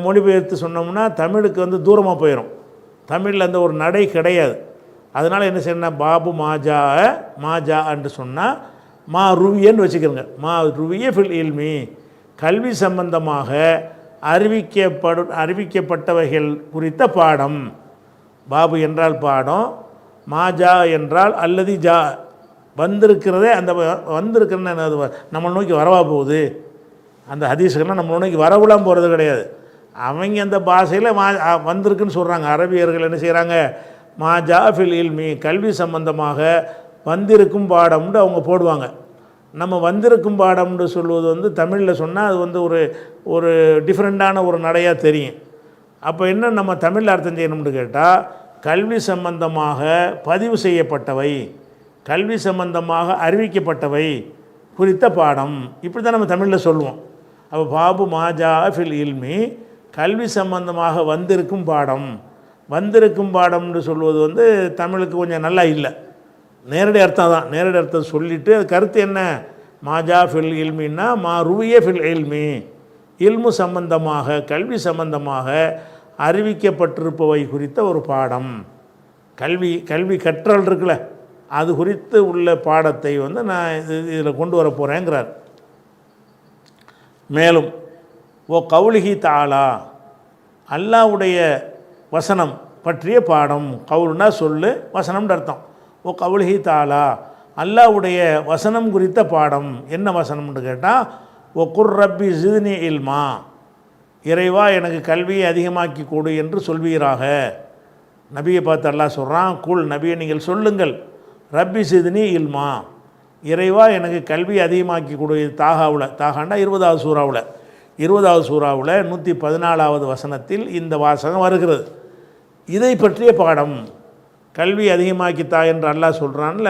மொழிபெயர்த்து சொன்னோம்னா தமிழுக்கு தூரமாக போயிடும். தமிழில் அந்த ஒரு நடை கிடையாது. அதனால் என்ன செய்யணும், பாபு மாஜா என்று சொன்னால் மா ருவியன்னு வச்சுக்கிறோங்க. மா ருவிய ஃபில் இல்மி, கல்வி சம்பந்தமாக அறிவிக்கப்பட்டவைகள் குறித்த பாடம். பாபு என்றால் பாடம், மாஜா என்றால் அல்லது ஜா, வந்திருக்கிறதே. அந்த வந்திருக்கிறன்னு நம்மளை நோக்கி வரவா போகுது. அந்த ஹதீஸுக்கெல்லாம் நம்மளை நோக்கி வரவுலாம் போகிறது கிடையாது. அவங்க அந்த பாஷையில் வந்திருக்குன்னு சொல்கிறாங்க. அரபியர்கள் என்ன செய்கிறாங்க, மாஜா ஃபில் இல்மி, கல்வி சம்பந்தமாக வந்திருக்கும் பாடம்னு அவங்க போடுவாங்க. நம்ம வந்திருக்கும் பாடம்னு சொல்வது தமிழில் சொன்னால் அது ஒரு டிஃப்ரெண்ட்டான ஒரு நடையாக தெரியும். அப்போ என்ன நம்ம தமிழில் அர்த்தம் செய்யணும்னு கேட்டால், கல்வி சம்பந்தமாக பதிவு செய்யப்பட்டவை, கல்வி சம்பந்தமாக அறிவிக்கப்பட்டவை குறித்த பாடம், இப்படி தான் நம்ம தமிழில் சொல்லுவோம். அப்போ பாபு மாஜா ஃபில் இல்மி, கல்வி சம்பந்தமாக வந்திருக்கும் பாடம். வந்திருக்கும் பாடம்னு சொல்வது தமிழுக்கு கொஞ்சம் நல்லா இல்லை. நேரடி அர்த்தம் தான், நேரடி அர்த்தம் சொல்லிவிட்டு அது கருத்து என்ன, மாஜா ஃபில் இல்மின்னா மா ருவிய ஃபில் இல்மி, இல்மு சம்பந்தமாக கல்வி சம்பந்தமாக அறிவிக்கப்பட்டிருப்பவை குறித்த ஒரு பாடம். கல்வி கற்றல் இருக்குல்ல, அது குறித்து உள்ள பாடத்தை நான் இதில் கொண்டு வர போகிறேங்கிறார். மேலும் ஓ கவுலிஹி தாலா, அல்லாஹ்வுடைய வசனம் பற்றிய பாடம். கவுலுனா சொல்லு, வசனம்னு அர்த்தம். ஓ கவுலிஹி தாலா, அல்லாஹ்வுடைய வசனம் குறித்த பாடம். என்ன வசனம்னு கேட்டால், ஓ குர் ரப்பி ஜித்னி இல்மா, இறைவா எனக்கு கல்வியை அதிகமாக்கி கொடு என்று சொல்வீராக. நபியை பார்த்து அல்லாஹ் சொல்கிறான், குல் நபியை நீங்கள் சொல்லுங்கள், ரப்பி ஜித்னி இல்மா, இறைவா எனக்கு கல்வி அதிகமாக்கி கொடு. தாகாண்டா 20வது சூறாவில் 114வது வசனத்தில் இந்த வாசகம் வருகிறது. இதை பற்றிய பாடம், கல்வி அதிகமாக்கித்தா என்று அல்லாஹ் சொல்கிறான்ல,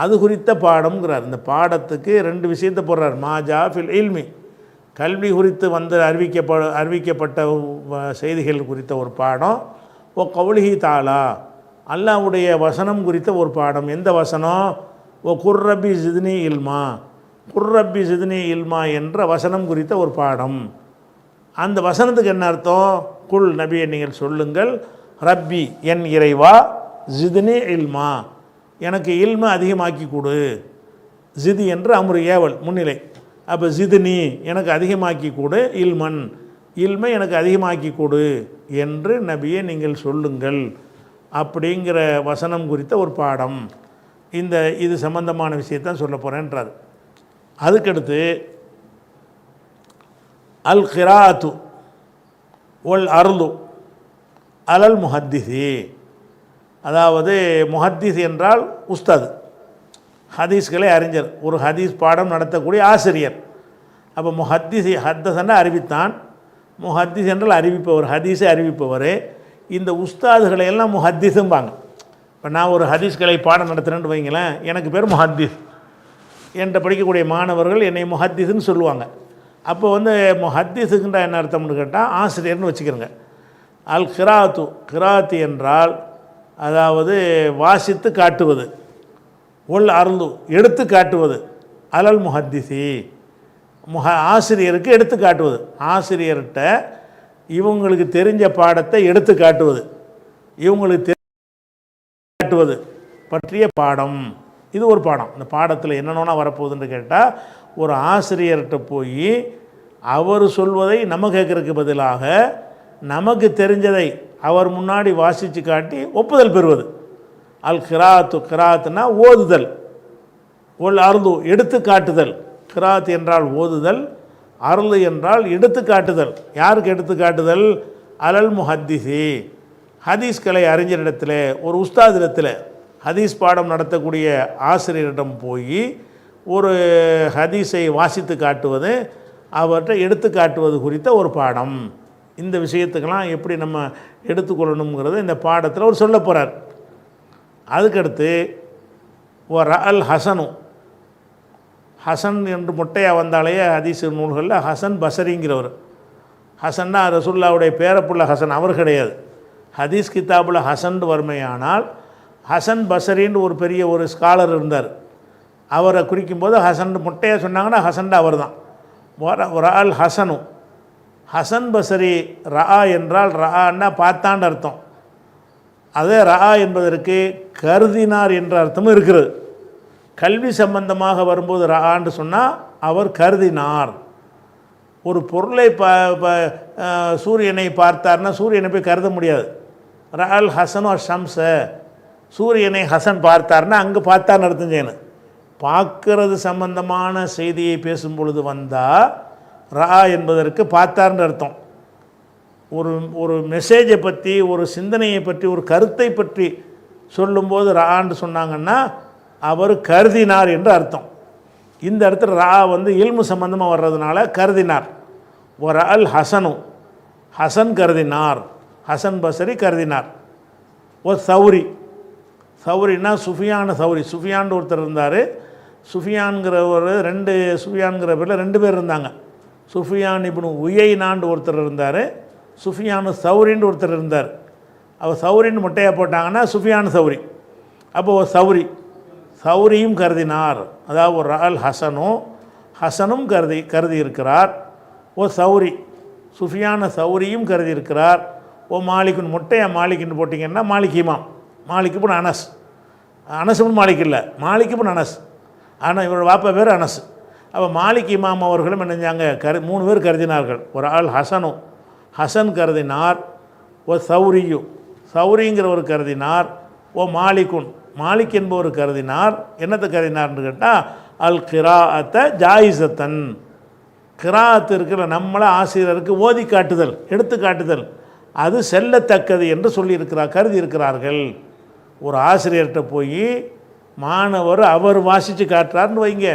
அது குறித்த பாடம்ங்கிறார். இந்த பாடத்துக்கு 2 விஷயத்தை போடுறார். மாஜா ஃபில் இல்மி, கல்வி குறித்து அறிவிக்கப்பட்ட செய்திகள் குறித்த ஒரு பாடம். ஓ கவுலிஹி தாலா, அல்லாஹ்வுடைய வசனம் குறித்த ஒரு பாடம். எந்த வசனம், ஓ குர்ரப்பி ஜித்னி இல்மா, குர்ரப்பி ஜித்னி இல்மா என்ற வசனம் குறித்த ஒரு பாடம். அந்த வசனத்துக்கு என்ன அர்த்தம், குல் நபியை நீங்கள் சொல்லுங்கள், ரப்பி என் இறைவா, ஜித்னி இல்மா எனக்கு இல்மு அதிகமாக்கி கொடு. ஜிதி என்று அம்ரு ஏவல் முன்னிலை. அப்போ ஜித்னி எனக்கு அதிகமாக்கி கொடு, இல்மன் இல்மை எனக்கு அதிகமாக்கி கொடு என்று நபியை நீங்கள் சொல்லுங்கள் அப்படிங்கிற வசனம் குறித்த ஒரு பாடம். இது சம்பந்தமான விஷயத்தான் சொல்ல போகிறேன்றார். அதுக்கடுத்து அல் கிராத்து ஒல் அருளு அலல் முஹத்திசி, அதாவது முஹத்திஸ் என்றால் உஸ்தாது, ஹதீஸ்களை அறிஞர், ஒரு ஹதீஸ் பாடம் நடத்தக்கூடிய ஆசிரியர். அப்போ முஹத்திஸ், ஹத்தசன்னா அறிவித்தான், முஹத்திஸ் என்றால் அறிவிப்பவர், ஹதீஸை அறிவிப்பவர். இந்த உஸ்தாதுகளை எல்லாம் முஹத்திஸும்பாங்க. இப்போ நான் ஒரு ஹதீஸ்களை பாடம் நடத்துகிறேன்னு வைங்களேன், எனக்கு பேர் முஹத்திஸ், என்கிட்ட படிக்கக்கூடிய மாணவர்கள் என்னை முஹத்திஸ்ன்னு சொல்லுவாங்க. அப்போ முஹத்திஸுக்குன்ற என்ன அர்த்தம்னு கேட்டால் ஆசிரியர்னு வச்சுக்கிறோங்க. அல் கிராத்து, கிராத்து என்றால் அதாவது வாசித்து காட்டுவது, ஒல் அருளு எடுத்து காட்டுவது, அலல் முஹத்திசி ஆசிரியருக்கு எடுத்து காட்டுவது, ஆசிரியர்கிட்ட இவங்களுக்கு தெரிஞ்ச பாடத்தை எடுத்து காட்டுவது, இவங்களுக்கு காட்டுவது பற்றிய பாடம். இது ஒரு பாடம். இந்த பாடத்தில் என்னென்னா வரப்போகுதுன்னு கேட்டால், ஒரு ஆசிரியர்கிட்ட போய் அவர் சொல்வதை நம்ம கேட்குறதுக்கு பதிலாக நமக்கு தெரிஞ்சதை அவர் முன்னாடி வாசித்து காட்டி ஒப்புதல் பெறுவது. அல் கிராத்து, கிராத்துனா ஓதுதல், ஒல் அருளு எடுத்து காட்டுதல். கிராத் என்றால் ஓதுதல், அருளு என்றால் எடுத்து காட்டுதல். யாருக்கு எடுத்து காட்டுதல்? அலல் முஹத்திசி ஹதீஸ் கலை அறிஞரிடத்தில், ஒரு உஸ்தாதிடத்தில், ஹதீஸ் பாடம் நடத்தக்கூடிய ஆசிரியரிடம் போய் ஒரு ஹதீஸை வாசித்து காட்டுவது, அவர்கிட்ட எடுத்து காட்டுவது குறித்த ஒரு பாடம். இந்த விஷயத்துக்கெல்லாம் எப்படி நம்ம எடுத்துக்கொள்ளணுங்கிறத இந்த பாடத்தில் அவர் சொல்ல போகிறார். அதுக்கடுத்து அல் ஹசனு, ஹசன் என்று முட்டையாக வந்தாலேயே ஹதீஸ் நூல்களில் ஹசன் பசரிங்கிறவர். ஹசன்னா ரசூலுல்லாவுடைய பேரப்புள்ள ஹசன் அவர் கிடையாது. ஹதீஸ் கிதாபில் ஹசன் வறுமையானால் ஹசன் பசரின்னு ஒரு பெரிய ஒரு ஸ்காலர் இருந்தார். அவரை குறிக்கும்போது ஹசன் முட்டையாக சொன்னாங்கன்னா ஹசன்டா அவர் தான். அல் ஹசனு, ஹசன் பசரி. ரா என்றால் ரான்னா பார்த்தான்னு அர்த்தம். அதே ரா என்பதற்கு கருதினார் என்ற அர்த்தமும் இருக்கிறது. கல்வி சம்பந்தமாக வரும்போது ரான்னு சொன்னால் அவர் கருதினார். ஒரு பொருளை சூரியனை பார்த்தார்னா சூரியனை போய் கருத முடியாது. ரஅல் ஹசனு ஷம்ஸ, சூரியனை ஹசன் பார்த்தார்னா அங்கே பார்த்தான்னு அர்த்தம் செய்யணும். பார்க்கறது சம்பந்தமான செய்தியை பேசும் பொழுது வந்தால் ரா என்பதற்கு பார்த்தார்னு அர்த்தம். ஒரு மெசேஜை பற்றி, ஒரு சிந்தனையை பற்றி, ஒரு கருத்தை பற்றி சொல்லும்போது ரான்னு சொன்னாங்கன்னா அவர் கருதினார் என்று அர்த்தம். இந்த இடத்துல ரா இல்மு சம்பந்தமாக வர்றதுனால கருதினார். ஒரு அல் ஹசனு, ஹசன் கருதினார், ஹசன் பசரி கருதினார். ஒரு சௌரி, சௌரின்னா சுஃபியான சௌரி. சுஃபியான் ஒருத்தர் இருந்தார். சுஃபியான்கிற ஒரு சுஃபியான்கிற பேரில் 2 பேர் இருந்தாங்க. சுஃபியான் இப்னு உயைனான்னு ஒருத்தர் இருந்தார், சுஃபியானு சௌரின்னு ஒருத்தர் இருந்தார். அவர் சௌரின்னு முட்டையாக போட்டாங்கன்னா சுஃபியான் சௌரி. அப்போது ஒரு சௌரி, சௌரியும் கருதினார். அதாவது ஒரு அல் ஹசனு, ஹசனும் கருதி இருக்கிறார். ஓ சௌரி, சுஃபியான சௌரியும் கருதி இருக்கிறார். ஓ மாலிக்குன், முட்டையா மாலிக்குன்னு போட்டிங்கன்னா மாலிக் இமாம், மாலிக் இப்னு அனஸ். அனஸும் மாலிக் இல்லை, மாலிக் இப்னு அனஸ். ஆனால் இவரோட வாப்பா பேர் அனஸ். அப்போ மாலிக் இமாம் அவர்களும் என்ன செஞ்சாங்க? 3 பேர் கருதினார்கள். ஒரு ஆள் ஹசனு, ஹசன் கருதினார். ஓ சௌரியு, சௌரிங்கிறவர் கருதினார். ஓ மாலிக்குன், மாலிக் என்பவர் கருதினார். என்னத்தை கருதினார்னு கேட்டால் அல் கிராஅத்த ஜாயிசத்தன், கிராஅத்து இருக்கிற நம்மளை ஆசிரியருக்கு ஓதி காட்டுதல், எடுத்து காட்டுதல், அது செல்லத்தக்கது என்று கருதி இருக்கிறார்கள். ஒரு ஆசிரியர்கிட்ட போய் மாணவர் அவர் வாசித்து காட்டுறாருன்னு வைங்க,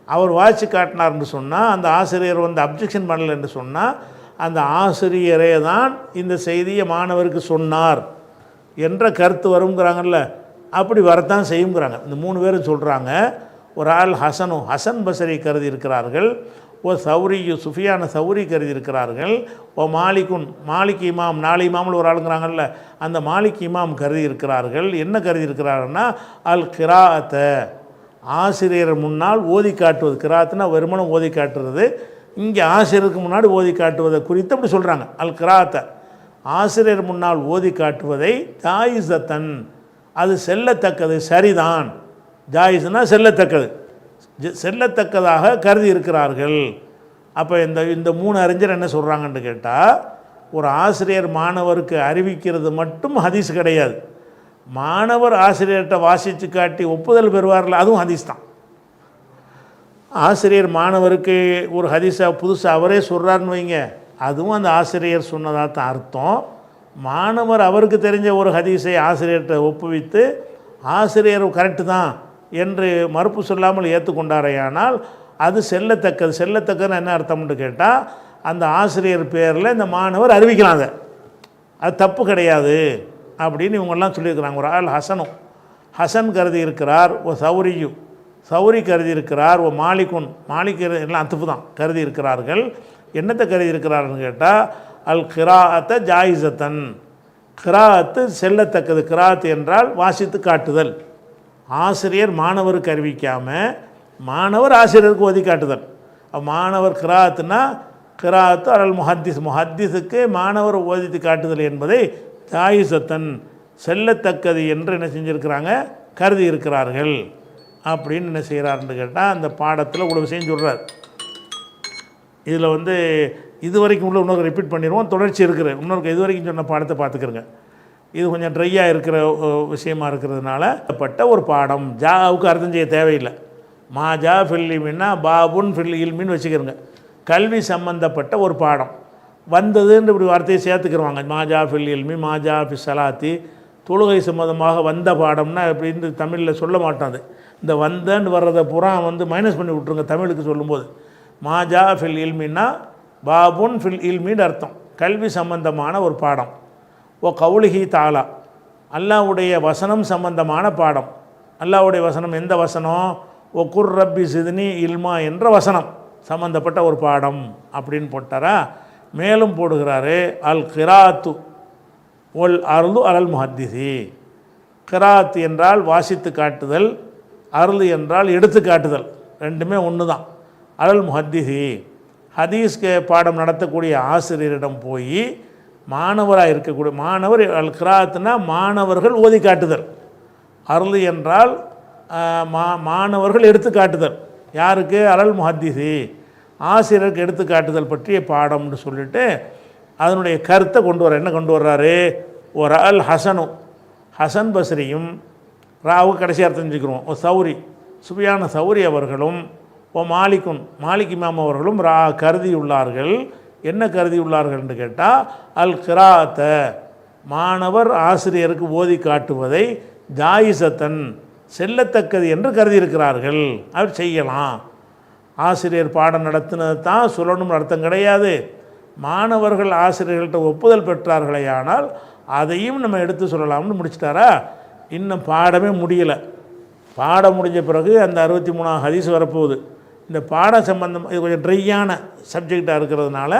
அவர் வாசித்து காட்டினார்னு சொன்னால் அந்த ஆசிரியர் அப்ஜெக்ஷன் பண்ணலை என்று சொன்னால் அந்த ஆசிரியரே தான் இந்த செய்தியை மாணவருக்கு சொன்னார் என்ற கருத்து வருங்கிறாங்கல்ல, அப்படி வரத்தான் செய்யுங்கிறாங்க. இந்த 3 பேரும் சொல்கிறாங்க. ஒரு ஆள் ஹசனு, ஹசன் பசரி கருதி இருக்கிறார்கள். ஓ சௌரியு, சுஃபியான சௌரி கருதி இருக்கிறார்கள். ஓ மாலிக்குன், மாலிக் இமாம், 4 இமாமில் ஒரு ஆளுங்கிறாங்கல்ல, அந்த மாலிக் இமாம் கருதி இருக்கிறார்கள். என்ன கருதி இருக்கிறார்கள்னா அல் கிராஅத்த, ஆசிரியர் முன்னால் ஓதி காட்டுவது. கிராத்துனா வெறுமனும் ஓதி காட்டுறது. இங்கே ஆசிரியருக்கு முன்னாடி ஓதி காட்டுவதை குறித்து அப்படி சொல்கிறாங்க. அல் கிராஅத்த, ஆசிரியர் முன்னால் ஓதி காட்டுவதை ஜாயிசத்தன், அது செல்லத்தக்கது, சரிதான். ஜாயிஸ்னா செல்லத்தக்கது, செல்லத்தக்கதாக கருதி இருக்கிறார்கள். அப்போ இந்த 3 அறிஞர் என்ன சொல்கிறாங்கன்னு கேட்டால், ஒரு ஆசிரியர் மாணவருக்கு அறிவிக்கிறது மட்டும் ஹதீஸ் கிடையாது. மாணவர் ஆசிரியர்கிட்ட வாசித்து காட்டி ஒப்புதல் பெறுவார்கள், அதுவும் ஹதீஸ் தான். ஆசிரியர் மாணவருக்கு ஒரு ஹதீஸை புதுசாக அவரே சொல்கிறாருன்னு வைங்க, அதுவும் அந்த ஆசிரியர் சொன்னதாக தான் அர்த்தம். மாணவர் அவருக்கு தெரிஞ்ச ஒரு ஹதீஸை ஆசிரியர்கிட்ட ஒப்புவித்து ஆசிரியர் கரெக்டு தான் என்று மறுப்பு சொல்லாமல் ஏற்றுக்கொண்டாரையானால் அது செல்லத்தக்கது. செல்லத்தக்கதுன்னு என்ன அர்த்தம்னு கேட்டால், அந்த ஆசிரியர் பேரில் இந்த மாணவர் அறிவிக்கலாம், அது தப்பு கிடையாது அப்படின்னு இவங்கெல்லாம் சொல்லியிருக்கிறாங்க. ஒரு ஆள் ஹசனும், ஹசன் கருதி இருக்கிறார். ஓ சௌரியும், சௌரி கருதி இருக்கிறார். ஓ மாலிக்குன், மாலிக் எல்லாம் அத்துப்பு தான் கருதி இருக்கிறார்கள். என்னத்தை கருதி இருக்கிறார்னு கேட்டால் அல் கிராஅத்த ஜாயிசத்தன், கிராஅத்து செல்லத்தக்கது. கிராஅத்து என்றால் வாசித்து காட்டுதல், ஆசிரியர் மாணவருக்கு அறிவிக்காமல் மாணவர் ஆசிரியருக்கு ஓதி காட்டுதல். மாணவர் கிராத்துனா கிராத்து அலல் முஹத்திஸுக்கு மாணவர் ஓதித்து காட்டுதல் என்பதை ஜாயிசத்தன் செல்லத்தக்கது என்று என்ன செஞ்சுருக்கிறாங்க, கருதி இருக்கிறார்கள். அப்படின்னு என்ன செய்கிறாருன்னு கேட்டால் அந்த பாடத்தில் இவ்வளோ விஷயம் சொல்கிறார். இதில் வந்து இது வரைக்கும் உள்ள இன்னொரு ரிப்பீட் பண்ணிடுவோம், தொடர்ச்சி இருக்கிற இன்னொரு இது வரைக்கும் சொன்ன பாடத்தை பார்த்துக்கிறங்க. இது கொஞ்சம் ட்ரையாக இருக்கிற விஷயமா இருக்கிறதுனால பட்ட ஒரு பாடம். ஜாவுக்கு அர்த்தம் செய்ய தேவையில்லை. மா ஜா ஃபில் இல்மின்னா பாபுன் ஃபில் இல்மின்னு வச்சுக்கிறோங்க. கல்வி சம்பந்தப்பட்ட ஒரு பாடம் வந்ததுன்னு இப்படி வார்த்தையை சேர்த்துக்கிறவாங்க. மாஜா ஃபில் இல்மி, மாஜா ஃபி சலாத்தி, தொழுகை சம்பந்தமாக வந்த பாடம்னா இப்படின்னு தமிழில் சொல்ல மாட்டாது. இந்த வந்தன்னு வர்றதை பூரா வந்து மைனஸ் பண்ணி விட்ருங்க தமிழுக்கு சொல்லும்போது. மாஜா ஃபில் இல்மின்னா பாபுன் ஃபில் இல்மின்னு அர்த்தம். கல்வி சம்பந்தமான ஒரு பாடம். ஓ கவுலிஹி தாலா, அல்லாஹ்வுடைய வசனம் சம்பந்தமான பாடம். அல்லாஹ்வுடைய வசனம் எந்த வசனம்? ஓ குர் ரப்பி சித்னி இல்மா என்ற வசனம் சம்பந்தப்பட்ட ஒரு பாடம் அப்படின்னு போட்டாரா. மேலும் போடுகிறாரு அல் கிராத்து ஒல் அருளு அலல் முஹத்திஸி. கிராத் என்றால் வாசித்து காட்டுதல், அருள் என்றால் எடுத்து காட்டுதல், ரெண்டுமே ஒன்று தான். அலல் முஹத்திஸி ஹதீஸ்க்கு பாடம் நடத்தக்கூடிய ஆசிரியரிடம் போய் மாணவராக இருக்கக்கூடிய மாணவர், அல் கிராத்னா மாணவர்கள் ஓதி காட்டுதல், அருள் என்றால் மாணவர்கள் எடுத்து காட்டுதல். யாருக்கு? அலல் முஹத்திஸி ஆசிரியருக்கு எடுத்து காட்டுதல் பற்றிய பாடம்னு சொல்லிட்டு அதனுடைய கருத்தை கொண்டு வர என்ன கொண்டு வர்றாரு? ஒரு அல் ஹசனு, ஹசன் பஸ்ரியும், ராவுக்கு கடைசி அர்த்தம் செஞ்சுக்கிறோம், ஓ சௌரி சுபியான சௌரி அவர்களும், ஓ மாலிக்கும் மாலிக் இமாம் அவர்களும் கருதியுள்ளார்கள். என்ன கருதியுள்ளார்கள் என்று கேட்டால் அல் கிராத்த மாணவர் ஆசிரியருக்கு ஓதி காட்டுவதை ஜாயிசத்தன் செல்லத்தக்கது என்று கருதியிருக்கிறார்கள். அவர் செய்யலாம். ஆசிரியர் பாடம் நடத்தினது தான் சொல்லணும்னு அர்த்தம் கிடையாது. மாணவர்கள் ஆசிரியர்கள்ட்ட ஒப்புதல் பெற்றார்களே ஆனால் அதையும் நம்ம எடுத்து சொல்லலாம்னு முடிச்சிட்டாரா. இன்னும் பாடமே முடியலை. பாடம் முடிஞ்ச பிறகு அந்த 63ஆம் ஹதீஸ் வரப்போகுது. இந்த பாடம் சம்பந்தம் இது கொஞ்சம் ட்ரையான சப்ஜெக்டாக இருக்கிறதுனால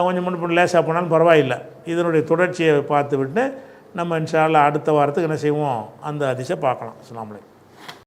கொஞ்சம் முன்ன லேசாக போனாலும் பரவாயில்லை. இதனுடைய தொடர்ச்சியை பார்த்து விட்டு நம்ம இன்ஷா அல்லாஹ் அடுத்த வாரத்துக்கு என்ன செய்வோம், அந்த ஹதீஸை பார்க்கலாம். அஸ்ஸலாமு அலைக்கும்.